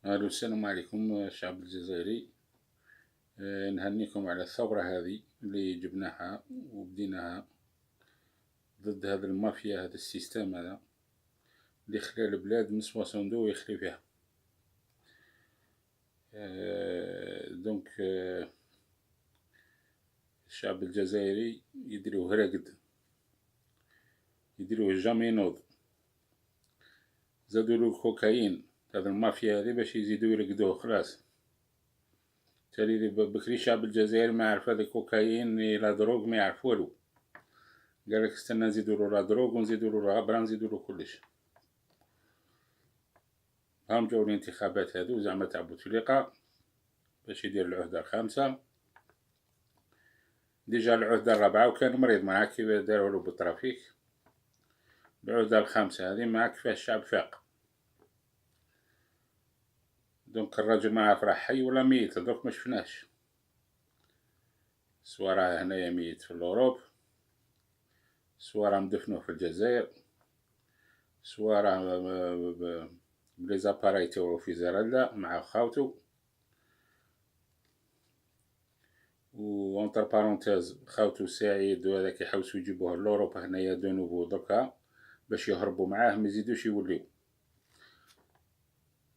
أهلا السلام عليكم الشعب الجزائري. نهنيكم على الثورة هذه اللي جبناها وبديناها ضد هذا المافيا، هذا السيستم هذا اللي خلى البلاد نسوى صندوق ويخلي فيها. دونك الشعب الجزائري يديروه راقد، يديروه جامي ينوض. زادولو الكوكايين هذا المافيا هذه باش يزيدو يرقدوه خلاص. تالي بكري الشعب الجزائري ما يعرف هذا الكوكايين لا دروغ، ما يعرف والو. قالك استنى نزيدولو لا دروغ ونزيدولو الغبرة نزيدولو كلش. هم جاو الانتخابات هذو زعما تاع بوتفليقة باش يدير العهدة الخامسة، ديجا العهدة الرابعة وكان مريض معاه كيف دارولو بالترافيك. العهدة الخامسة هذه معاك فيها الشعب فاق. دونك الراجل ما عارف راه حي ولا ميت، دوك ما شفناش. سوا راه هنايا ميت في الأوروب، سوا راه مدفنوه في الجزائر، سوا راه بلي زاباراي تاوعو في زرالة مع خاوتو. و اونتر بارونتيز خاوتو سعيد وهذاك يحوسو يجيبوه لأوروبا هنايا دو نوفو دركا باش يهربوا معاه ما يزيدوش يوليو.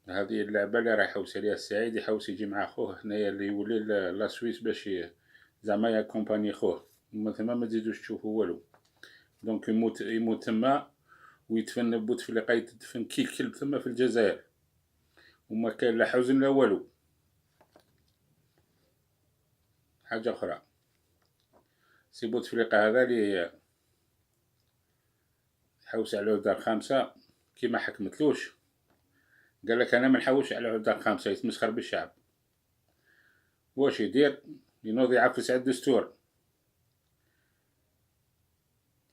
هذه اللعبة اللي راه يحوس عليها السعيد، يحوس يجي مع خوه هنايا اللي يولي لا سويس باش زعما ياكومباني خوه، ومن ثم ما تزيدوش تشوفوا والو. دونك يموت تما ويدفن بوتفليقة، يدفن كي الكلب ثم في الجزائر، وما كان لا حزن لا والو. حاجة أخرى، سي بوتفليقة هذا اللي حوس على العهدة الخامسة كي ما حكمتلوش، قالك أنا ما نحوش على العهدة الخامسة، يتمسخر بالشعب. واش يدير؟ ينوض يعفس على الدستور.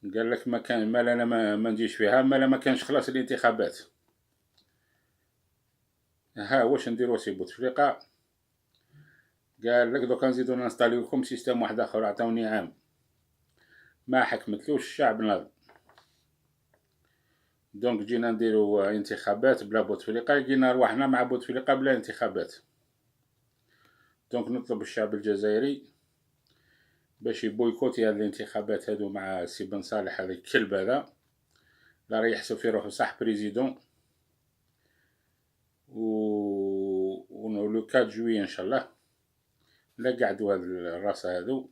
قالك ما كان مال أنا ما نجيش فيها، مال ما كانش خلاص الانتخابات. ها واش نديرو سي بوتفليقة؟ قال لك دوكا نزيدو ننستاليو لكم سيستم واحد آخر، عطاوني عام ما حكمتلوش الشعب ناض. دونك جينا نديرو انتخابات بلا بوتفليقة، لقينا رواحنا مع بوتفليقة بلا انتخابات. دونك نطلب الشعب الجزائري باش يبويكوتي هاد الانتخابات هادو مع سي بن صالح هذا الكلب هذا، لا راه يحسب في روحو صح بريزيدون. و لو 4 جويي ان شاء الله لا قعدوا هاد الراس هادو،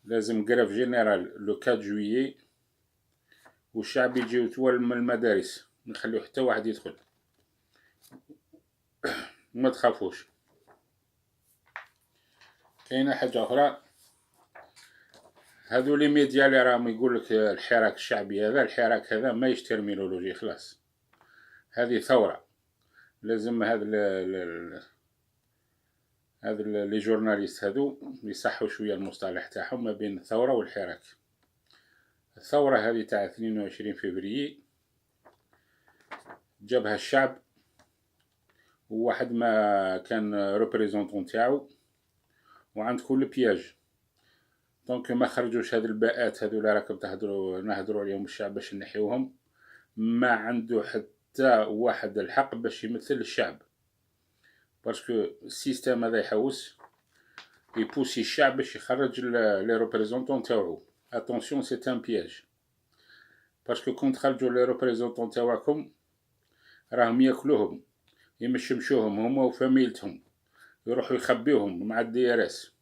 لازم قرف جينيرال لو 4 جويي، والشعب يجي يتول من المدارس، نخليو حتى واحد يدخل. ما تخافوش. كاينه حاجه اخرى، هادو لي ميديا اللي راهم يقولك الحراك الشعبي هذا، الحراك هذا ماهيش ترمينولوجي خلاص، هذه ثوره. لازم هاد لي جورناليست هادو يصحوا شويه المصطلح تاعهم ما بين الثوره والحراك. الثوره هذه تاع 22 فبراير جابها الشعب، وواحد ما كان ريبريزونطون تاعو، وعند كل بياج. دونك ما خرجوش هاد الباءات هادو اللي راكم نهضروا عليهم الشعب باش نحيوهم، ما عنده حتى واحد الحق باش يمثل الشعب، باسكو السيستم هذا يحوس يبوسي الشعب باش يخرج لي ريبريزونطون تاوعو. اتونسيون سي ان بياج، باسكو كون تخرجوا لي ريبريزونطون تاوعكم راهم ياكلوهم، يمشمشوهم هما وفاميلتهم، يروحوا يخبيوهم مع الدي ار اس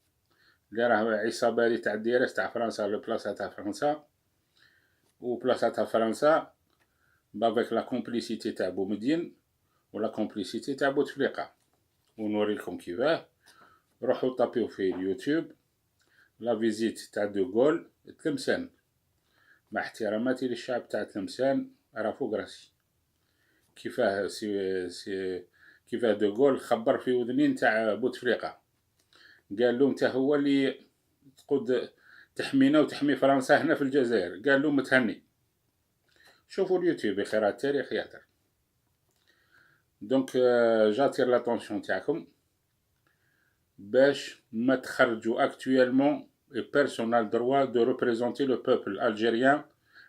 اللي راه عصابه هذه تاع الدي ار اس تاع فرنسا، البلاصه تاع فرنسا وبلاصه تاع فرنسا بافيك لا كومبليسيتي تاع بومدين ولا كومبليسيتي تاع بوتفليقة. ونوريكم كيفاه. روحوا طابيو في اليوتيوب لا فيزيت تاع دوغول تلمسان، مع احتراماتي للشعب تاع تلمسان راه فوق راسي. كيفاه كيفاه دوغول خبر في وذنين تاع بوتفليقة، قال له انت هو اللي تقود تحمينا وتحمي فرنسا هنا في الجزائر، قال له متهني. شوفوا اليوتيوب خير التاريخ يهدر. دونك جاتير لاتونسيون تاعكم باش ما تخرجوا actuellement et personne n'a le droit de représenter le peuple algérien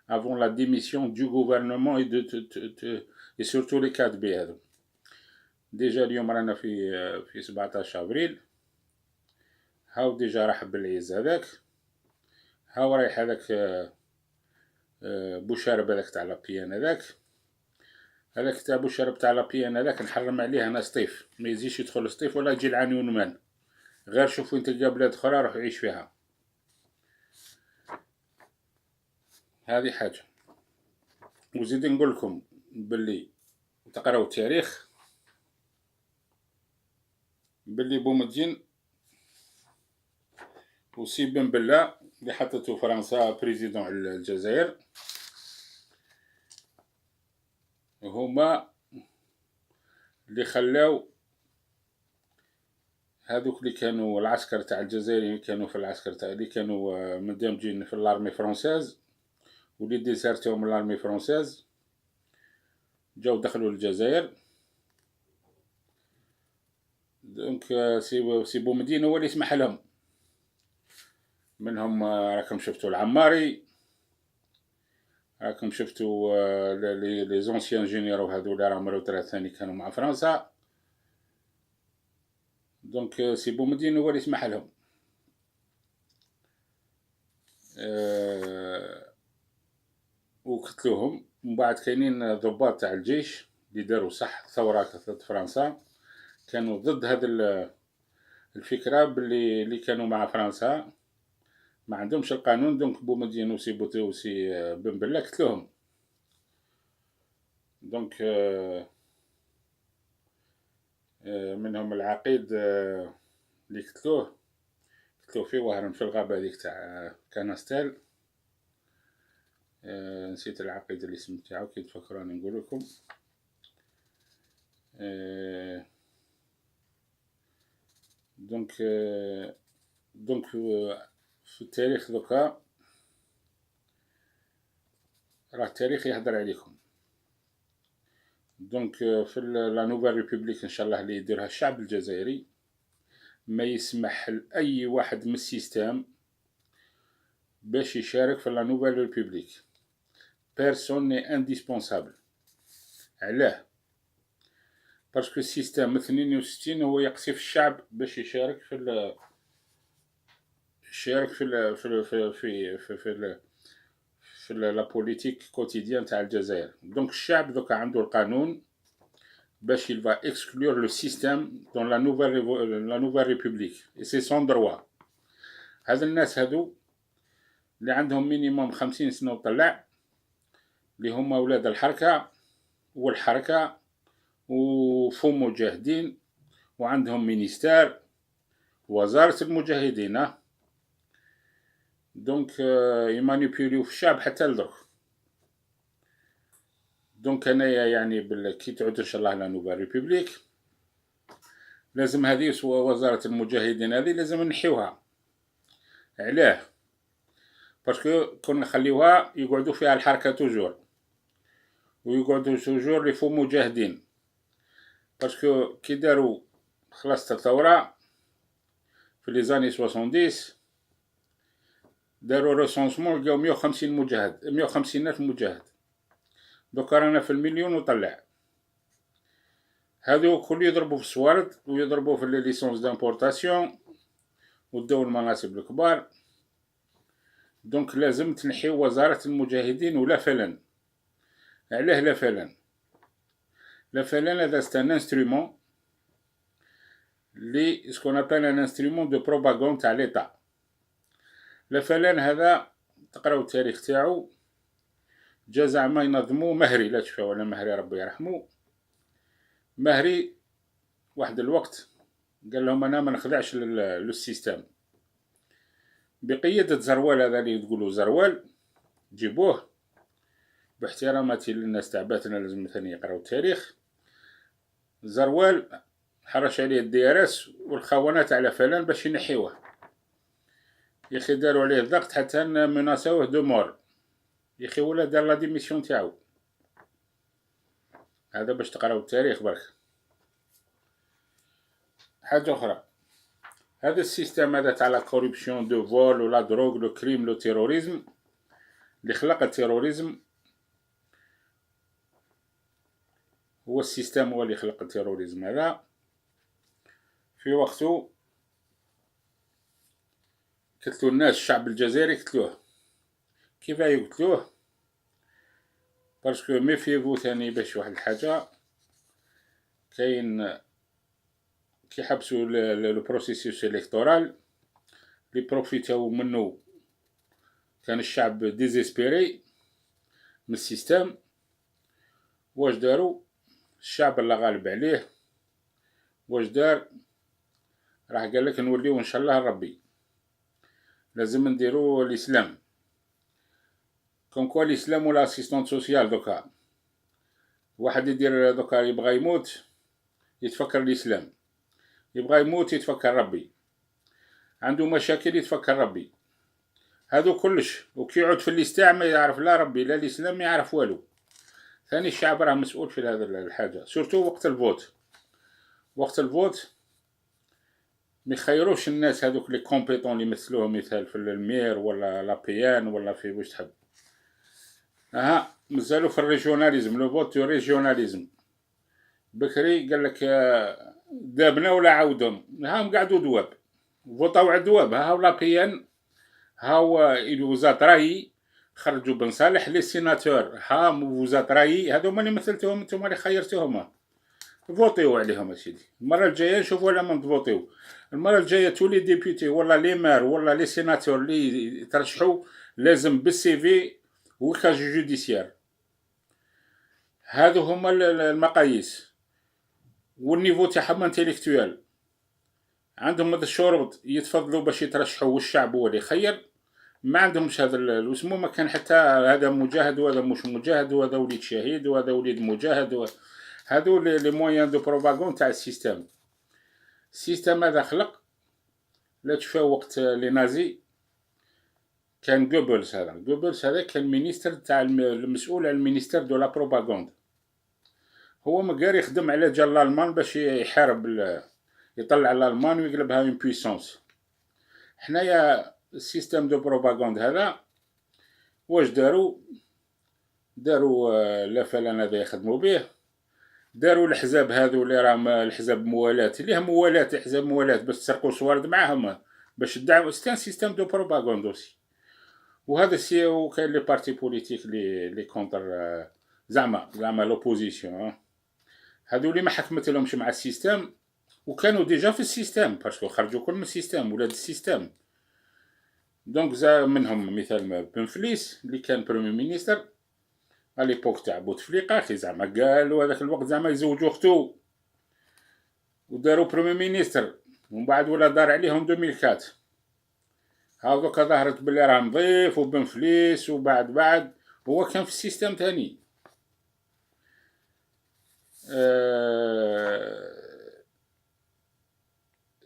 avant la démission du gouvernement et surtout les 4B هذو. ديجا اليوم رانا في 17 ابريل، هاو ديجا راح بالعيز هذاك، هاو رايح هذاك بوشارب هذاك تاع لابيان هذاك تاع بوشارب تاع لابيان هذاك نحرم عليه انا سطيف، ما يزيش يدخل سطيف ولا يجي العنيون مان، غير شوف وين تلقى بلاد اخرى روح يعيش فيها. هذه حاجه. وزيد نقول لكم باللي تقراو التاريخ، باللي بومدين وسي بن بله اللي حطته فرنسا بريزيدون الجزائر هما اللي خلاو هذوك اللي كانوا العسكر تاع الجزائر، اللي كانوا في العسكر تاع اللي كانوا مندمجين في الارمي فرونساز واللي ديسيرتيو من الارمي فرونساز جاو دخلوا الجزائر. دونك سي بومدين هو اللي يسمح لهم. منهم راكم شفتوا العماري، راكم شفتوا لي زونسيان جينيرو هذو راهم روترات ثاني كانوا مع فرنسا. دونك سي بومدين هو اللي يسمح لهم. وقتلوهم. من بعد كاينين ضباط تاع الجيش اللي داروا صح ثورة ضد فرنسا، كانوا ضد هذا الفكرة اللي كانوا مع فرنسا ما عندهمش القانون. دونك بومدين وسي بوتي وسي بن بله قتلوهم. دونك منهم العقيد اللي قتلوه فيه وهرم في الغابة هذيك تاع كانستيل. نسيت العقيد الاسم تاعو، كي تفكروني نقول لكم. دونك في التاريخ دوكا راه التاريخ يهدر عليكم. دونك في لا نوفال ريبوبليك ان شاء الله اللي يديرها الشعب الجزائري ما يسمح لاي واحد من السيستم باش يشارك في لا نوفال ريبوبليك. بيرسون ني انديسبونسابل. علاه؟ باسكو السيستم 62 هو يقصي في الشعب باش يشارك في لا بوليتيك كوتيديان تاع الجزائر. دونك الشعب دوكا عنده القانون باش il va exclure le système dans la nouvelle république et c'est son droit. هذا الناس هذو اللي عندهم مينيموم 50 سنة وطلع، اللي هما أولاد الحركة والحركة وفهم مجاهدين وعندهم مينيستير وزارة المجاهدين. دونك يمانيبيوليو في الشعب حتى لدرك. دونك انايا يعني كي تعود ان شاء الله لا نوفال ريبوبليك لازم هذه وزارة المجاهدين هذه لازم نحيوها. علاه؟ باسكو كون نخليوها يقعدوا فيها الحركة توجور ويقعدوا توجور لي فو مجاهدين. باسكو كي داروا خلاص الثورة في لي زاني 70 داروا ريسونسمون لقاو 150 مجاهد، 150,000 مجاهد. دوكا رانا في المليون وطلع. هذو كل يضربوا في الصوارد ويضربوا في لي ليسونس دامبورطاسيون وداو المناصب الكبار. دونك لازم تنحيو وزارة المجاهدين ولا فلان. علاه لا فلان؟ لا فلان هذا سي ان انسترومون لي سكون ابل ان انسترومون دو بروباغون تاع ليطا. لا فلان هذا تقراو التاريخ تاعو جا زعما ينظمو مهري، لا تشفى ولا مهري ربي يرحمو. مهري واحد الوقت قال لهم انا ما نخدعش للسيستم بقيادة زروال. هذا اللي تقولوا زروال جيبوه باحتراماتي للناس تعباتنا لازم ثاني يقراو التاريخ. زروال حرش عليه الدي ار اس والخونات على فلان باش ينحيوه. يخي داروا عليه الضغط حتى مناسوه دو مور. يخي ولا دار لا ديميسيون تاعو. هذا باش تقراو التاريخ برك. حاجة أخرى، هذا السيستم هذا تاع لا كوربسيون دو فول ولا دروغ لو كريم لو تيروريزم اللي خلق التيروريزم هو السيستم هو اللي خلق التيروريزم هذا. في وقته قتلوا الناس، الشعب الجزائري قتلوه. كيف يقتلوه؟ باسكو ميفيفو ثاني باش واحد الحاجة، كاين كي حبسوا لو بروسيسيوس الكتورال لي بروفيتاو منو، كان الشعب ديزيسبيري من السيستم. واش داروا؟ الشعب اللي غالب عليه واش دار؟ راح قال لك نوليو ان شاء الله ربي، لازم نديرو الاسلام. كون كوا الاسلام ولا اسيستونت سوسيال. دوكا واحد يدير دوكا يبغى يموت يتفكر الاسلام، يبغى يموت يتفكر ربي، عنده مشاكل يتفكر ربي، هادو كلش. وكي يعود في الاستاع ما يعرف لا ربي لا الاسلام، ما يعرف والو. ثاني الشعب راه مسؤول في هذا الحاجه، سورتو وقت الفوت. وقت الفوت ما يخيروش الناس هذوك لي كومبيتون اللي يمثلوهم، مثال في المير ولا لابيان ولا في واش تحب. مازالوا في الريجيوناليزم، لو فوت دو ريجيوناليزم. بكري قال لك دابنا ولا عاودهم، هاهم قعدوا دواب فوطاو على دواب. هاو لابيان، هاو الوزات راهي خرجوا بن صالح لي سيناتور، وزات راهي هذو هما اللي مثلتوهم، نتوما اللي خيرتوهم، فوطيو عليهم اسيدي. المره الجايه نشوفوا ولا ما تفوطيو. المره الجايه تولي ديبيوتي ولا لي مار ولا لي سيناتور اللي ترشحوا لازم بالسي في وكاج جوديسيير. هادو هما المقاييس والنيفو تاعهم انتيليكتوال. عندهم هاد الشروط يتفضلوا باش يترشحوا والشعب هو اللي يخير. ما عندهمش هذا الاسمو، ما كان حتى هذا مجاهد وهذا مش مجاهد وهذا وليد شهيد وهذا وليد مجاهد هادو لي مويان دو بروباغون تاع السيستم. السيستم هذا خلق، لا تشوفوا وقت لي نازي كان جوبلز. هذا كان مينيستر تاع المسؤول على المينيستر دو لا بروباغوند. هو مقار يخدم على جال الالمان باش يحارب يطلع الالمان ويقلبها اون بويسونس. حنايا السيستم دو بروباغوند هذا واش داروا لا فلان هذا يخدموا به، داروا الحزاب هذو اللي راهم الحزاب موالاه، اللي هم موالاه، حزاب موالاه باش تسرقوا صوارد معاهم باش تدعموا. ستان سيستم دو بروباغوند اوسي. وهذا السي وكاين لي بارتي بوليتيك لي كونتر زعما لوبوزيسيون، هادو اللي ما حكمت لهمش مع السيستم وكانوا ديجا في السيستم باسكو خرجوا كل من السيستم ولاد السيستم. دونك منهم مثال بن فليس اللي كان بريمي مينيستر على ليبوك تاع بوتفليقه. اخي زعما قالوا هذاك الوقت زعما يزوجوا اختو وداروا بريمي مينيستر، ومن بعد ولا دار عليهم 2004. هاذوك ظهرت بلي راه نظيف وبن فليس، وبعد هو كان في السيستم تاني.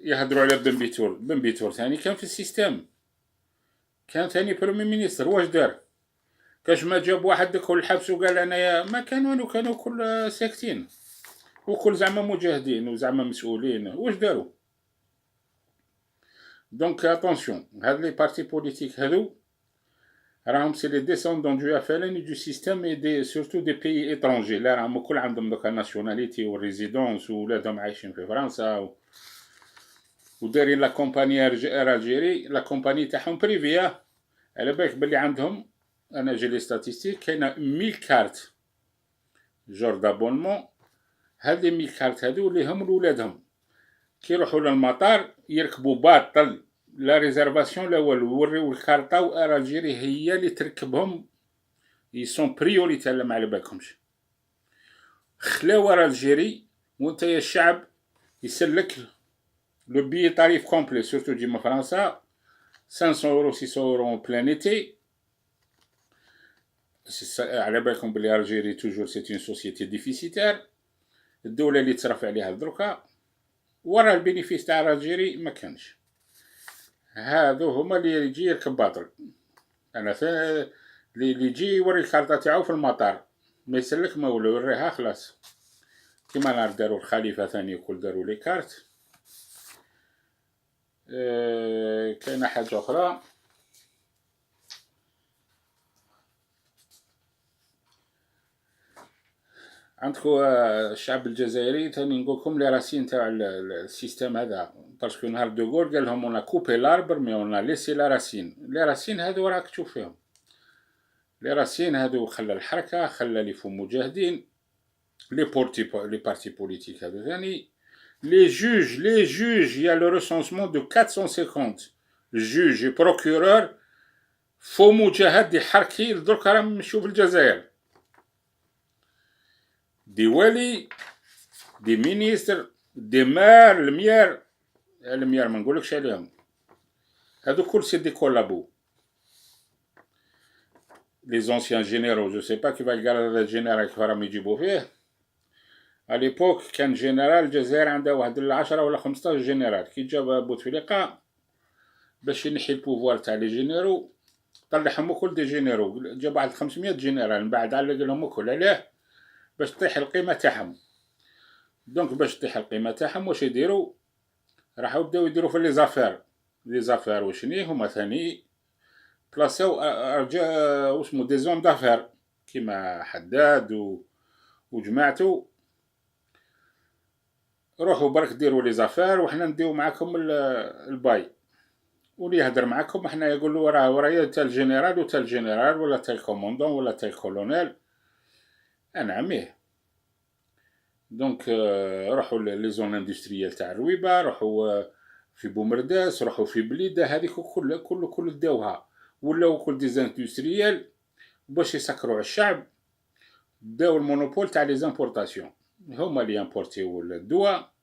يهدروا على بن بيتور ثاني كان في السيستم، كان ثاني بريمي مينيستر. واش دار؟ كاش ما جاب واحد دخل الحبس وقال انايا ما كان والو، كانوا كل ساكتين وكل زعما مجاهدين وزعما مسؤولين. واش داروا؟ دونك اتونسيون، هاد لي بارتي بوليتيك هادو راهم سي لي ديسوندون دو افالين دو سيستم اي دي سورتو دي بيي اترونجي. لا راهم كل عندهم دوكا ناسيوناليتي والريزيدونس وولادهم عايشين في فرنسا ودارين لا كومباني الجيري. لا كومباني تاعهم بريفيا. على بالك بلي عندهم، انا جي لي ستاتيستيك، كاينه 1000 كارت جور دابونمون. هاد لي 1000 كارت هادو اللي هم لولادهم كي يروحوا للمطار يركبوا باطل لا ريزيرفاسيون لا والو، يوريو الكارطه والجيري هي اللي تركبهم. يسون بريوريتي ما على بالكمش. خلاو الجيري وانت يا الشعب يسلك لو بي طريف كومبلي سورتو ديما فرنسا 500 اورو 600 اورو بلانيتي. على بالكم بلي الجيري توجور سيت اون سوسيتي ديفيسيتير. الدوله اللي تصرف عليها دروكا ورا البينيفيس تاع الجيري ما كانش. هادو هما اللي يجي يركب باطل. انا اللي يجي يوري الكارطه تاعو في المطار ما يسلك ما ولا يوريها خلاص. كيما نهار داروا الخليفه ثاني وكل داروا لي كارت. كاينه حاجه اخرى، عندكم الشعب الجزائري تاني نقول لكم لي راسين تاع السيستم هذا، باسكو نهار دوغول قال لهم انا كوبي لاربر مي انا ليسي لا راسين. لي راسين هذو راك تشوف فيهم، لي راسين هذو خلى الحركه، خلى لي فم مجاهدين، لي بارتي بوليتيك هذو ثاني، les juges, il y a le recensement de 450 juges et procureurs فو مجاهد دي حركي درك راهم نمشيو في الجزائر، دي والي، دي مينيستر، دي مار، الميار ما نقولكش عليهم، هادو كل سي دي كولابو. لي زونسيان جينيرو جو سي با كيف قال هذا الجنرال كيف راهم يجيبو فيه. اليبوك كان جنرال الجزائر عندها واحد 10 ولا 15 جنرال، كي جاب بوتفليقه باش ينحي البوفوار تاع لي جينيرو طلعهم الكل دي جينيرو، جاب واحد 500 جنرال من بعد علق لهم الكل. علاه؟ باش تطيح القيمه تاعهم. دونك باش تطيح القيمه تاعهم واش يديروا؟ راحوا بداو يديروا في لي زافير وشني هما ثاني بلاصاو واسمو دي زون دافير كيما حداد وجماعته، روحوا برك ديروا لي زافير وحنا نديو معاكم الباي، واللي يهدر معاكم احنا يقول له راه ورايا تا الجنرال وتا الجنرال ولا تا الكوموندون ولا تا الكولونيل انا عميه. دونك روحوا لي زون اندستريال تاع الرويبه، روحوا في بومرداس، روحوا في بليده، هذيك كل داوها ولاو كل ديزاندستريال باش يسكروا على الشعب. داو المونوبول تاع لي زامبورطاسيون، هما اللي يمبورتيو الدواء،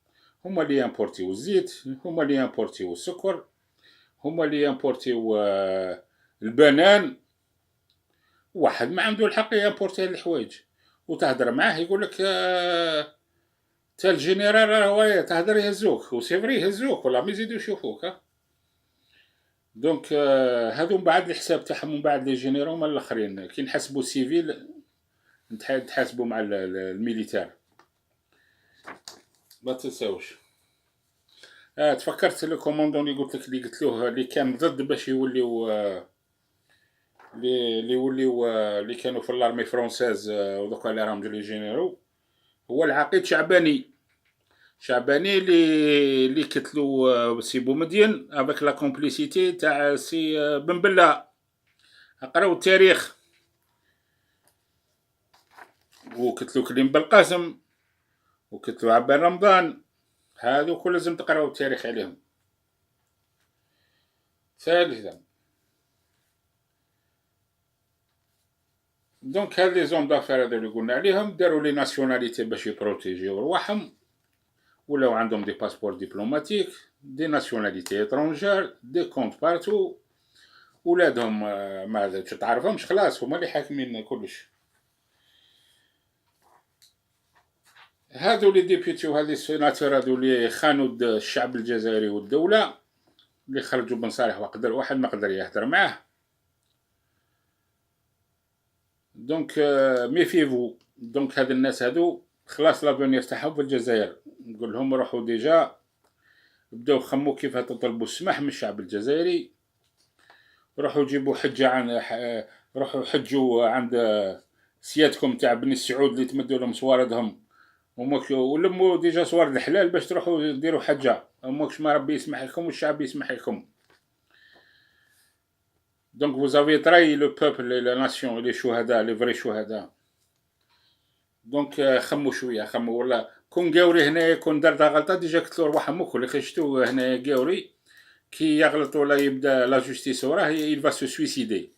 هما اللي يمبورتيو الزيت، هما اللي يمبورتيو السكر، هما اللي يمبورتيو البنان. واحد ما عنده الحق يمبورتي الحوايج وتهدر معاه يقول لك تا الجنرال راه تهدر يهزوك، وسي فري يهزوك ولا ما يزيدو يشوفوك. دونك هذو من بعد الحساب تاعهم من بعد لي جينيرال هما الاخرين كي نحسبوا سيفيل نتحاسبوا مع الميليتير. ما تنساوش. تفكرت الكوموندون اللي قلت لك اللي قلت له اللي كان ضد باش يوليو اللي يوليو اللي كانوا في الارمي فرونساز ودوكا اللي راهم لي جينيرو، هو العقيد شعباني اللي كتلو سي بومدين افيك لا كومبليسيتي تاع سي بن بله. اقراو التاريخ وكتلو كريم بالقاسم وكتلو عبان رمضان، هادو كل لازم تقراو التاريخ عليهم. ثالثا دونك هاد لي زون دافير هادو اللي قلنا عليهم داروا لي ناسيوناليتي باش يبروتيجيو رواحهم، ولاو عندهم دي باسبور دبلوماتيك، دي ناسيوناليتي اترونجير، دي كونت بارتو، ولادهم ما تعرفهمش خلاص هما اللي حاكمين كلش. هادو لي ديبيوتي وهادي السيناتور هادو اللي خانوا الشعب الجزائري والدولة، اللي خرجوا بن صالح وقدر واحد ما قدر يهدر معاه. دونك ميفيفو. دونك هاد الناس هادو خلاص لافونير تاعهم في الجزائر، نقول لهم روحوا ديجا بداو خمو كيف تطلبوا السماح من الشعب الجزائري، روحوا جيبوا حجة عن روحوا حجوا عند سيادكم تاع بني السعود اللي تمدوا لهم صواردهم، ولموا ديجا صوارد الحلال باش تروحوا ديروا حجة، وماكش ما ربي يسمح لكم والشعب يسمح لكم. دونك vous avez trahi le peuple et la nation et les شهداء les vrais شهداء. دونك خمو شويه خمو، ولا كون قاوري هنايا كون دار غلطه ديجا قتلو رواحهم الكل. خشتو هنايا قاوري كي يغلط ولا يبدا لا جوستيس وراه يل فا سو سويسيدي.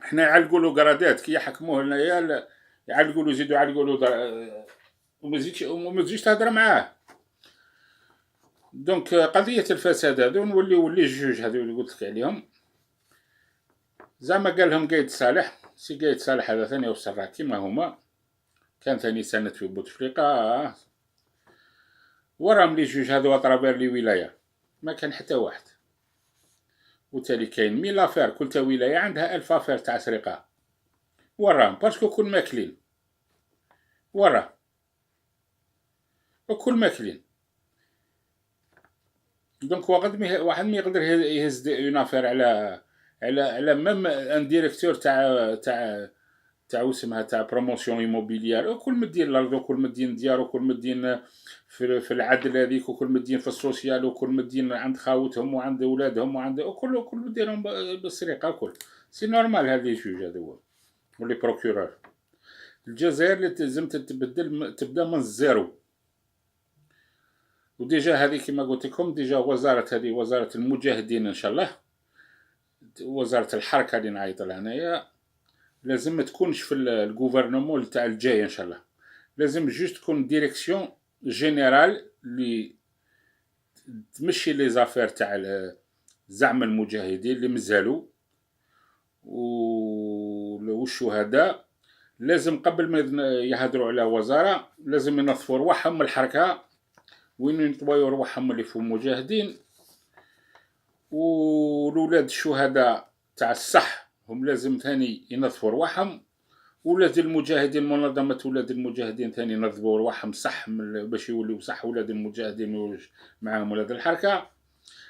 حنا يعلقوا له قرادات كي يحكموه هنايا، يعلقوا له يزيدوا يعلقوا له وما تجيش تهضر معاه. دونك قضيه الفساد هذو نوليو الجوج هذو اللي قلت لك عليهم، زعما قال لهم قايد صالح، سي قايد صالح هذا ثاني وصرا كيما هما، كان ثاني سنة في بوتفليقة. وراهم لي جوج هذو اطرابير لي ولاية ما كان حتى واحد، وتالي كاين 1000 افير، كل تا ولاية عندها 1000 افير تاع سرقة وراهم، باسكو كل ماكلين وراه وكل ماكلين. دونك واحد ما يقدر يهز اون افير على ميم ان ديريكتور تاع تاع وسمها تاع بروموسيون ايموبيليار، كل مدين الارض وكل مدين ديار وكل مدين في العدل هذيك، وكل مدين في السوسيال، وكل مدين عند خاوتهم وعند اولادهم وعند كل مدينهم بالسرقه الكل. سي نورمال هاد لي جوج هذا هو ولي بروكورور. الجزائر اللي لازم تبدا من الزيرو. وديجا هذه كما قلت لكم ديجا هذه وزاره المجاهدين ان شاء الله، وزاره الحركه اللي نعيط لها انايا، لازم ما تكونش في الغوفرنمون تاع الجاي ان شاء الله. لازم جوست تكون ديريكسيون جينيرال اللي تمشي لي زافير تاع زعم المجاهدين اللي مازالوا والشهداء. لازم قبل ما يهدروا على وزاره لازم ينظفوا رواحهم من الحركه، وين ينطويو رواحهم اللي فيهم مجاهدين. والولاد الشهداء تاع الصح هم لازم ثاني ينظفوا رواحهم. ولاد المجاهدين، منظمة ولاد المجاهدين ثاني ينظفوا رواحهم صح باش يوليو صح ولاد المجاهدين معاهم ولاد الحركة.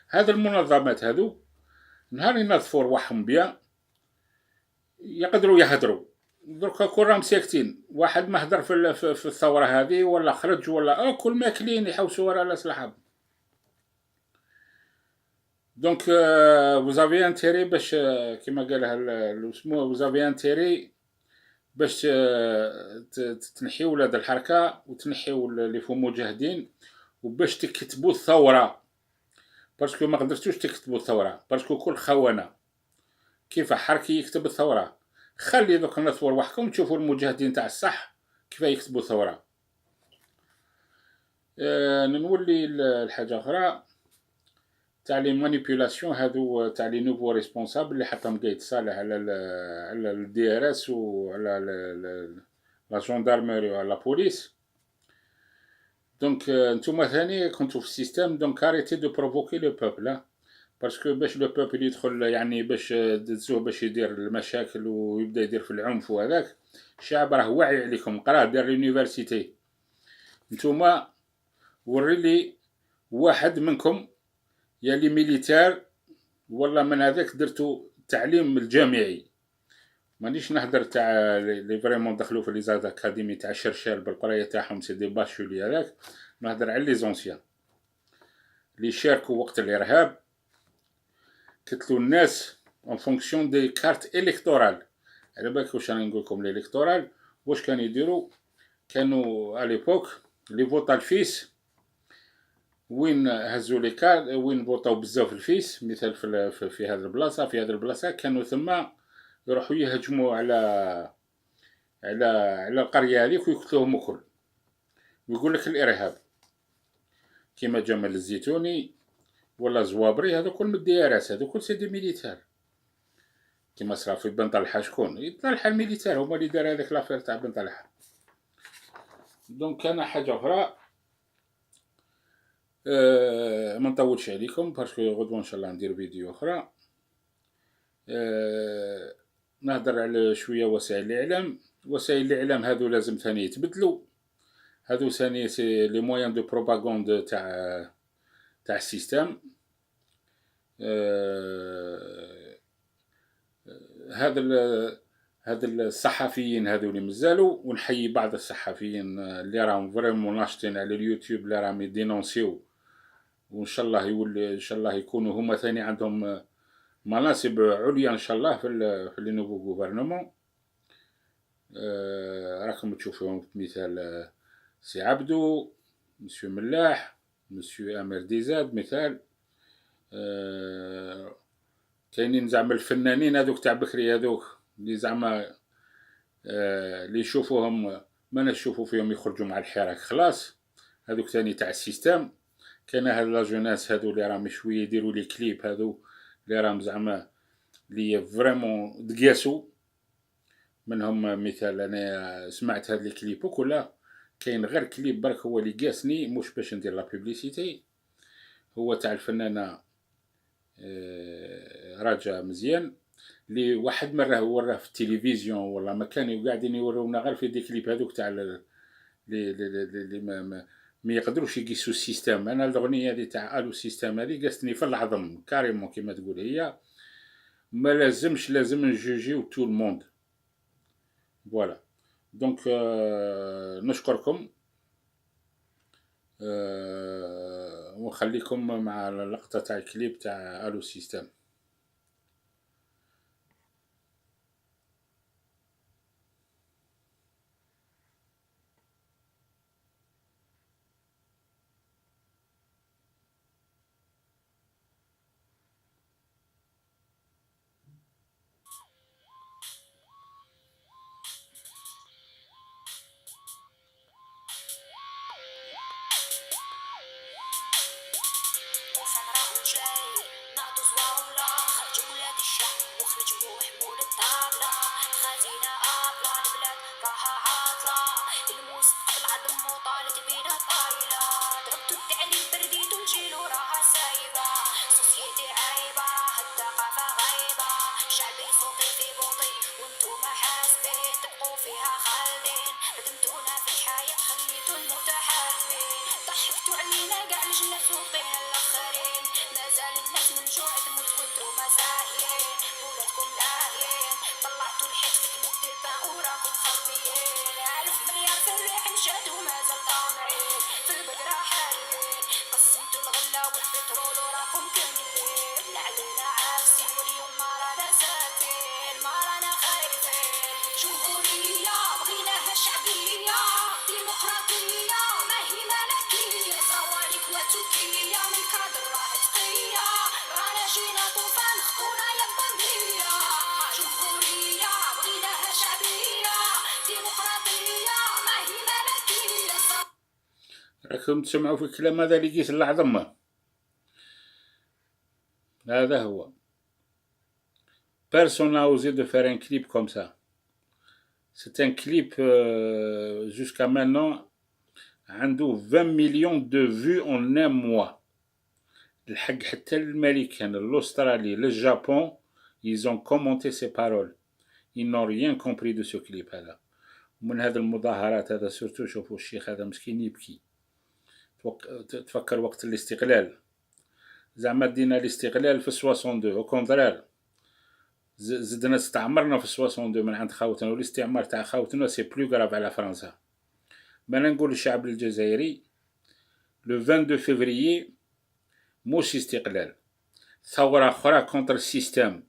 هذا المنظمات هذو نهار ينظفوا رواحهم بيا يقدروا يهدروا. دركا كون راهم ساكتين، واحد ما هدر في الثورة هذه ولا خرج ولا كل ماكلين يحوسوا ورا الأسلحة. دونك vous avez intérêt باش كما قالها اسمه vous avez intérêt باش تنحيو ولاد الحركة وتنحيو اللي فيهم مجاهدين، وباش تكتبوا الثورة. باسكو ما قدرتوش تكتبوا الثورة باسكو كل خونة. كيف حركي يكتب الثورة؟ خلي دوك نثور وحكم تشوفوا المجاهدين تاع الصح كيف يكتبوا الثورة. نولي الحاجة أخرى تاع لي مانيبيولاسيون هادو تاع لي نوفو ريسبونسابل اللي حطهم قايد صالح على الدي ار اس وعلى لا جوندارمري وعلى لا بوليس. دونك نتوما ثاني كنتو في السيستم، دونك اريتي دو بروفوكي لو بوبل، باسكو باش لو بوبل يدخل يعني باش تدزوه باش يدير المشاكل ويبدا يدير في العنف وهذاك. الشعب راه واعي عليكم، قراه دار لونيفرسيتي. نتوما وريلي واحد منكم يا لي ميليتير والله من هذاك درتو التعليم الجامعي. مانيش نهدر تاع لي فريمون دخلوا في لي زاد اكاديمي تاع شرشال بالقرايه تاعهم سي دي باشولي هذاك. نهدر على لي زونسيان اللي شاركوا وقت الارهاب، قتلوا الناس اون فونكسيون دي كارت الكتورال. على بالك واش راني نقول لكم الالكتورال واش كانوا يديروا؟ كانوا اليبوك لي فوتا الفيس وين هزوا لي كارت وين فوطاو بزاف الفيس. مثال في هذه البلاصه في هذه البلاصه كانوا ثم يروحوا يهجموا على القريه هذيك ويقتلوهم الكل ويقول لك الارهاب. كيما جمال الزيتوني ولا زوابري هذا كل من الديارات، هذا كل سيدي ميليتير. كيما صرا في بن طلحه شكون؟ طلحه الميليتير هما اللي دار هذاك لافير تاع بن طلحه. دونك كان حاجه اخرى ما نطولش عليكم باسكو غدوه ان شاء الله ندير فيديو اخرى. نهضر على شويه وسائل الاعلام. وسائل الاعلام هذو لازم ثاني يتبدلوا. هذو ثاني سي لي مويان دو بروباغوند تاع السيستم. هذا الصحفيين هذو اللي مازالوا، ونحيي بعض الصحفيين اللي راهم فريمون ناشطين على اليوتيوب اللي راهم يدينونسيو، وان شاء الله يولي ان شاء الله يكونوا هما ثاني عندهم مناصب عليا ان شاء الله في لي نوفو غوفرنمون. راكم تشوفوهم مثال سي عبدو، مسيو ملاح، مسيو امير ديزاد مثال. كاينين زعما الفنانين هذوك تاع بكري هذوك اللي زعما اللي يشوفوهم ما نشوفوا فيهم يخرجوا مع الحراك خلاص. هذوك ثاني تاع السيستم. كاين هاد لا جوناس هذو اللي راهم شويه يديروا لي كليب هذو اللي راهم زعما اللي فريمون دقاسوا منهم. مثال انا سمعت هاد لي كليب وكلا كاين غير كليب برك هو اللي قاسني، مش باش ندير لا بوبليسيتي، هو تاع الفنانه راجا مزيان اللي واحد مره وراه في التلفزيون والله ما كانوا قاعدين يورونا غير في دي كليب هذوك تاع اللي ما يقدروش يقيسوا السيستم. انا الاغنيه هذه تاع الو سيستم هذه قاستني في العظم كاريمون كما تقول هي. ما لازم نجوجيو تو الموند. فوالا. دونك نشكركم، ونخليكم مع اللقطة تاع الكليب تاع الو سيستم. راكم تسمعوا في الكلام هذا اللي قيس العظمة، هذا هو. Personne n'a osé de faire un clip comme ça. C'est un clip jusqu'à maintenant عنده 20 millions de vues en un mois. الحق حتى الامريكان الاسترالي للجابون ils ont commenté ces paroles. Ils n'ont rien compris de ce clip هذا. ومن هذه المظاهرات هذا سورتو شوفوا الشيخ هذا مسكين يبكي. تفكر وقت الاستقلال، زعما دينا الاستقلال في 62 او كونترير، زدنا استعمرنا في 62 من عند خاوتنا، والاستعمار تاع خاوتنا سي بلو غراف على فرنسا. ما نقول للشعب الجزائري لو 22 فيفريي موش استقلال، ثورة أخرى كونتر السيستم،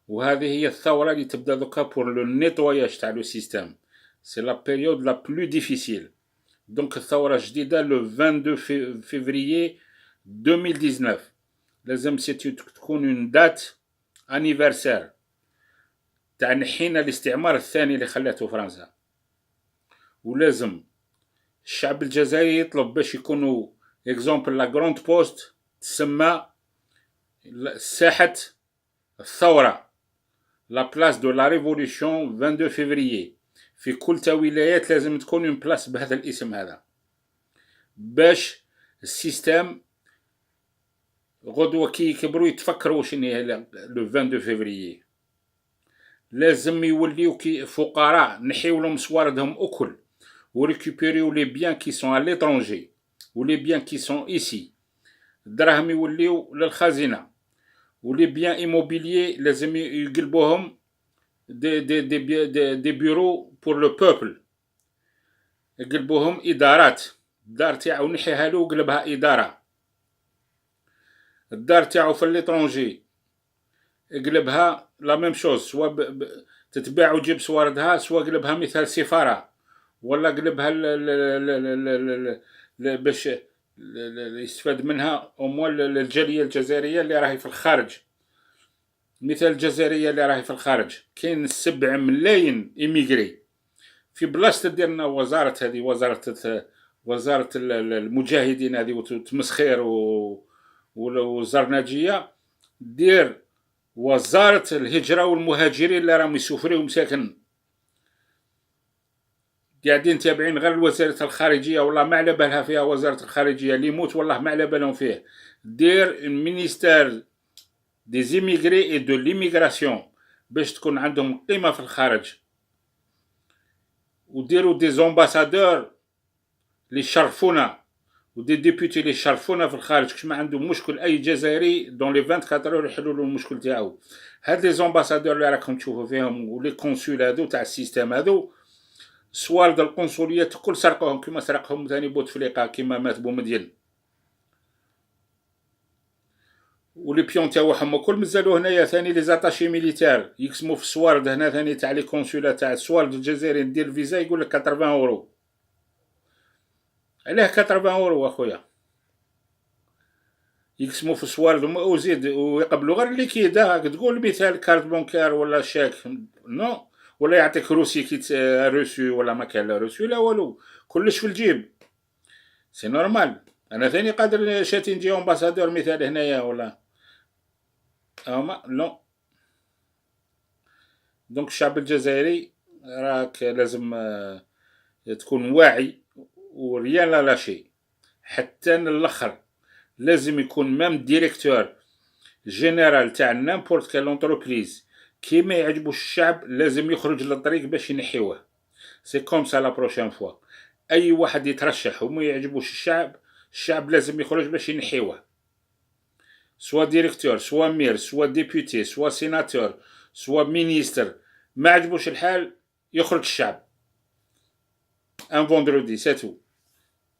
وهذه هي الثورة اللي تبدا دوكا بور لو نيتواياج تاع لو سيستم. سي لا بيريود لا بلو ديفيسيل. دونك الثورة الجديدة لو 22 فيفريي 2019 لازم تكون اون دات انيفرسير تاع نحينا الاستعمار الثاني اللي خلاته فرنسا. ولازم الشعب الجزائري يطلب باش يكونوا اكزومبل لا غروند بوست تسمى ساحة الثورة، لا بلاس دو لا ريفولوشن 22 فيفريي. في كل ولايات لازم تكون اون بلاس بهذا الاسم هذا، باش السيستم غدوة كي يكبروا يتفكروا شنو هي لو 22 فيفريي. لازم يوليو كي فقراء، نحيو لهم سواردهم اكل، وريكوبيريو لي بيان كي سون على ليترونجي ولي بيان كي سون ايسي. الدراهم يوليو للخزينة، ولي بيان ايموبيليي لازم يقلبوهم دي بيرو بور لو بوبل، يقلبوهم ادارات. الدار تاعو نحيها له وقلبها اداره. الدار تاعو في ليترونجي قلبها لا ميم شوز، سوا تتباع وتجيب سواردها، سوا قلبها مثال سفاره، ولا قلبها باش يستفاد منها اموال الجاليه الجزائريه اللي راهي في الخارج. مثال الجزائريه اللي راهي في الخارج كاين 7 ملايين ايميغري. في بلاصه دير لنا وزاره، هذه وزاره المجاهدين هذه وتمسخير والزرناجيه، دير وزاره الهجره والمهاجرين اللي راهم يسافروا مساكن قاعدين تابعين غير وزاره الخارجيه، والله ما على بالها فيها وزاره الخارجيه، اللي يموت والله ما على بالهم فيه. دير مينيستير دي زيميغري اي دو ليميغراسيون باش تكون عندهم قيمه في الخارج، وديروا دي زومباسادور اللي يشرفونا ودي ديبوتي اللي شرفونا في الخارج كش ما عندهم مشكل اي جزائري دون لي 24 اور يحلوا له المشكل تاعو. هاد لي زومباسادور اللي راكم تشوفوا فيهم ولي كونسول هادو تاع السيستم هادو سوالد القنصليات الكل سرقوهم كيما سرقهم ثاني بوتفليقه كيما مات بومدين، ولي بيون تاعهم الكل مازالو هنايا ثاني لي زاتاشي ميليتير يقسموا في السوارد هنا ثاني تاع لي كونسولا تاع السوارد الجزائري دير الفيزا يقول لك 80 اورو. علاه 80 اورو اخويا؟ يقسموا في السوارد وزيد ويقبلوا غير الليكيدا تقول مثال كارت بونكار ولا شاك نو، ولا يعطيك روسي كي روسي ولا ما كان لا روسي لا والو، كلش في الجيب. سي نورمال. انا ثاني قادر شاتي نجي امباسادور مثال هنايا ولا اما نو. دونك الشعب الجزائري راك لازم تكون واعي وريان لا شيء حتى الاخر. لازم يكون مام ديريكتور جينيرال تاع نامبورت كال انتربريز كي ما يعجبوش الشعب لازم يخرج للطريق باش ينحيوه. سي كوم سا لا بروشين فوا. اي واحد يترشح وما يعجبوش الشعب لازم يخرج باش ينحيوه. سوا ديريكتور سوا مير سوا ديبوتي سوا سيناتور سوا مينيستر، ما عجبوش الحال يخرج الشعب. ان فوندرودي ساتو.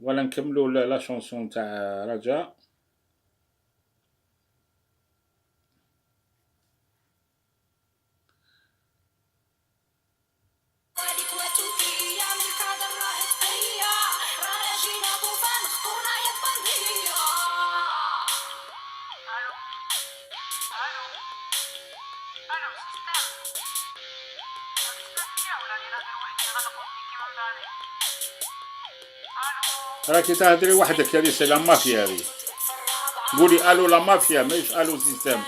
ولا نكملوا لا شونسون تاع رجاء. راكي تهدري وحدك، هذه سي لا مافيا هذه. قولي الو لا مافيا ماهيش الو سيستم.